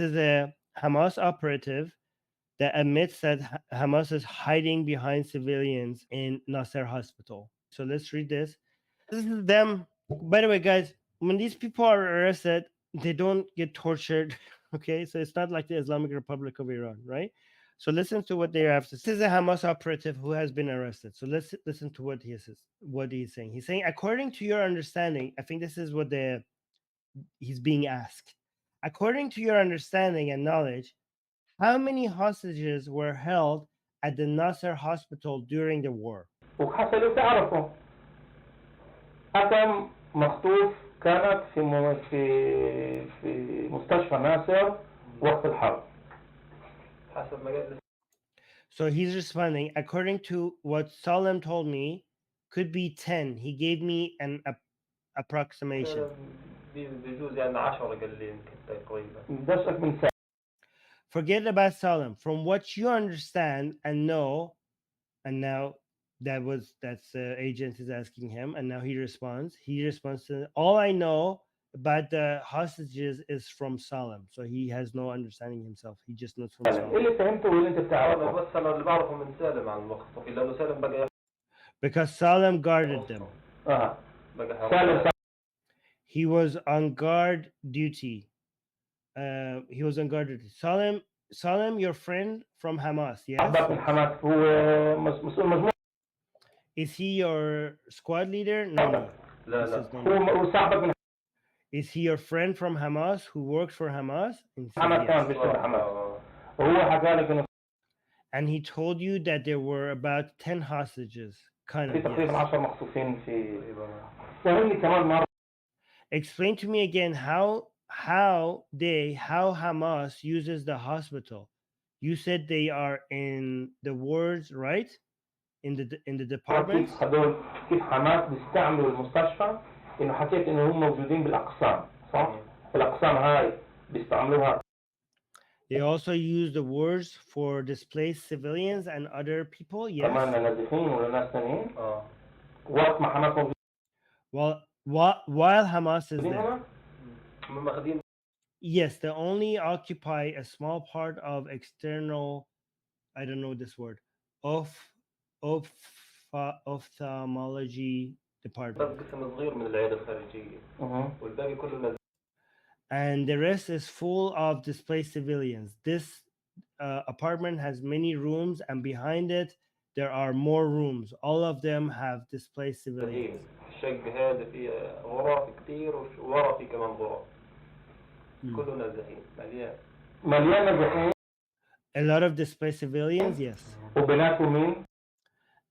This is a Hamas operative that admits that Hamas is hiding behind civilians in Nasser hospital. So let's read this. This is them. By the way, guys, when these people are arrested, they don't get tortured. Okay, so it's not like the Islamic Republic of Iran, right? So listen to what they have to say. This is a Hamas operative who has been arrested. So let's listen to what he says. What he's saying. He's saying, according to your understanding, I think this is what he's being asked. According to your understanding and knowledge, how many hostages were held at the Nasser hospital during the war? وحصلوا تعرفوا حكم مخطوف كانت في مستشفى ناصر وقت الحرب. حسب ما So he's responding, according to what Salem told me, could be 10. He gave me an approximation. بيجوز يعني 10 قال لي يمكن تقريبا. دشك من ساعة. Forget about Salem. From what you understand and know, and now that's the agent is asking him, and now he responds. He responds to all I know about the hostages is from Salem, so he has no understanding himself. He just knows from ايه Salem. اللي فهمته واللي انت بتعرفه؟ بس انا اللي بعرفه من سالم عن المخطوفين لانه سالم بقى Because Salem guarded them. بقى سالم He was on guard duty. He was on guard duty. Salem, your friend from Hamas, yes? من حماس هو مسؤول مجموعة. Is he your squad leader? No. لا هو صاحبك من Is he your friend from Hamas who works for Hamas? حماس كمان بيشتغل حماس وهو حكى لك انه and he told you that there were about 10 hostages. Kind في of. تقريبا Yes. 10 مخطوفين في فهمني كمان مرة. Explain to me again how Hamas uses the hospital. You said they are in the wards, right? In the departments. كيف هدول كيف حماس بيستعملوا المستشفى انه حكيت انه هم موجودين بالاقسام صح؟ الاقسام هاي بيستعملوها. They also use the wards for displaced civilians and other people. Yes. كمان لنازحين ولا ناس ثانيين. وقت ما حماس موجودين. While Hamas is there. هم ماخذين. Yes, they only occupy a small part of external, I don't know this word, ophthalmology department. قسم صغير من العيادة الخارجية. والباقي كله. And the rest is full of displaced civilians. This apartment has many rooms, and behind it there are more rooms. All of them have displaced civilians. الشق هذا فيه غرف كتير وورا فيه كمان غرف. كله نازحين مليان نازحين. A lot of displaced civilians, yes. وبيناتهم مين؟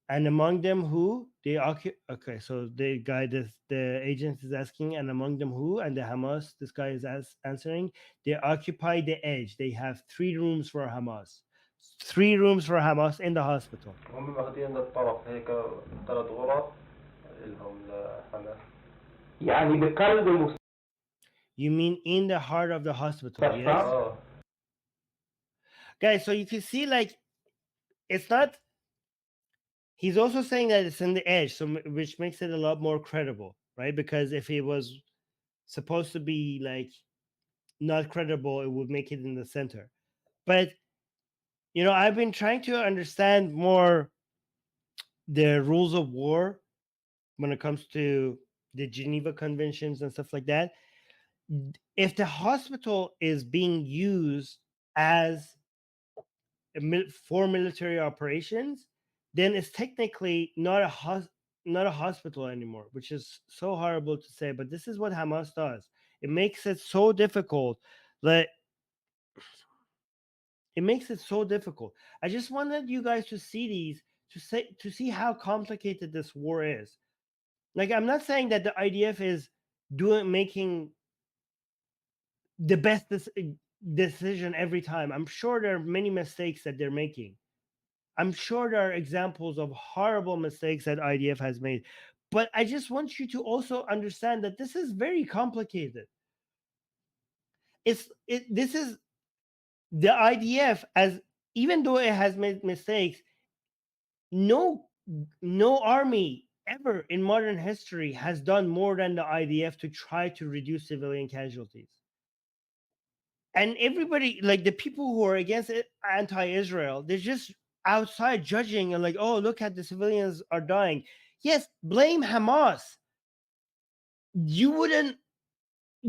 And among them who they occupy. Okay, so the guy, the agent is asking, and among them who, and the Hamas, this guy is answering, they occupy the edge. They have 3 rooms for Hamas. 3 rooms for Hamas in the hospital. هم واخدين الطرف هيك 3 غرف لهم لحماس. يعني بقلب. You mean in the heart of the hospital? Yes. Guys, so you can see, like, it's not. He's also saying that it's in the edge, so which makes it a lot more credible, right? Because if it was supposed to be like not credible, it would make it in the center. But I've been trying to understand more the rules of war when it comes to the Geneva Conventions and stuff like that. If the hospital is being used as for military operations, then it's technically not a hospital anymore, which is so horrible to say. But this is what Hamas does. It makes it so difficult that I just wanted you guys to see these, to see how complicated this war is. Like, I'm not saying that the IDF is making the best decision every time. I'm sure there are many mistakes that they're making. I'm sure there are examples of horrible mistakes that IDF has made. But I just want you to also understand that this is very complicated. This is the IDF, as even though it has made mistakes, no army ever in modern history has done more than the IDF to try to reduce civilian casualties. And everybody, like the people who are against it, anti-Israel, they're just outside judging and like, oh, look at the civilians are dying. Yes, blame Hamas. You wouldn't.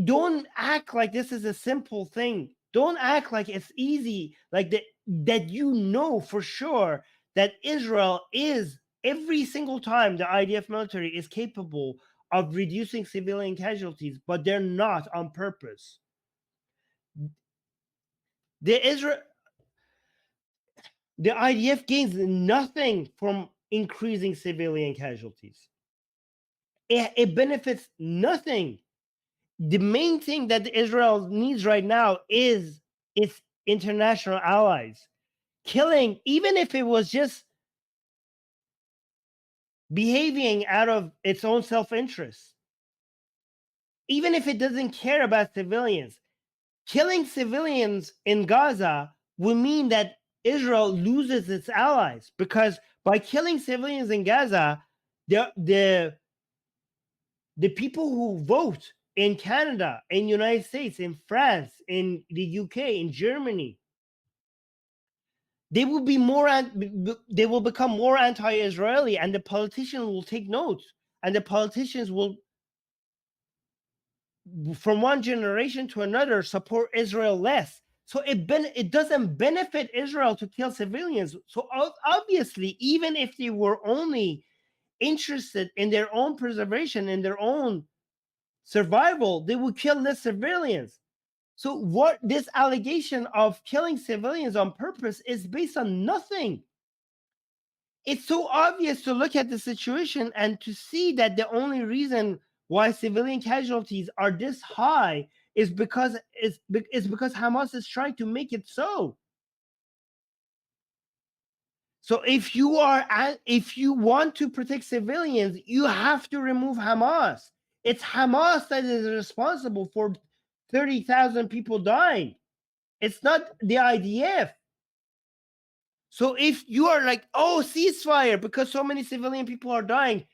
Don't act like this is a simple thing. Don't act like it's easy, like that you know for sure that Israel is every single time the IDF military is capable of reducing civilian casualties, but they're not on purpose. The IDF gains nothing from increasing civilian casualties. It benefits nothing. The main thing that Israel needs right now is its international allies. Killing, even if it was just behaving out of its own self-interest, even if it doesn't care about civilians, killing civilians in Gaza would mean that Israel loses its allies, because by killing civilians in Gaza, the people who vote in Canada, in United States, in France, in the UK, in Germany, they will be they will become more anti-Israeli, and the politicians will take notes, and the politicians will, from one generation to another, support Israel less. So it doesn't benefit Israel to kill civilians. So obviously, even if they were only interested in their own preservation, in their own survival, they would kill less civilians. So what this allegation of killing civilians on purpose is based on nothing. It's so obvious to look at the situation and to see that the only reason why civilian casualties are this high is because Hamas is trying to make it so. So if you want to protect civilians, you have to remove Hamas. It's Hamas that is responsible for 30,000 people dying. It's not the IDF. So if you are like, oh, ceasefire because so many civilian people are dying,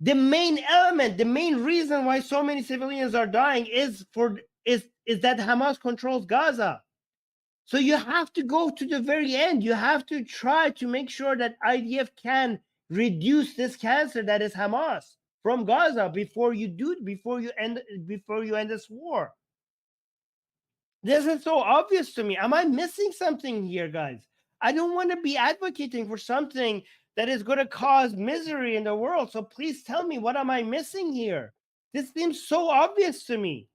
the main element, the main reason why so many civilians are dying is that Hamas controls Gaza. So you have to go to the very end. You have to try to make sure that IDF can reduce this cancer that is Hamas from Gaza before you end this war. This is so obvious to me. Am I missing something here, guys? I don't want to be advocating for something that is going to cause misery in the world. So please tell me, what am I missing here? This seems so obvious to me.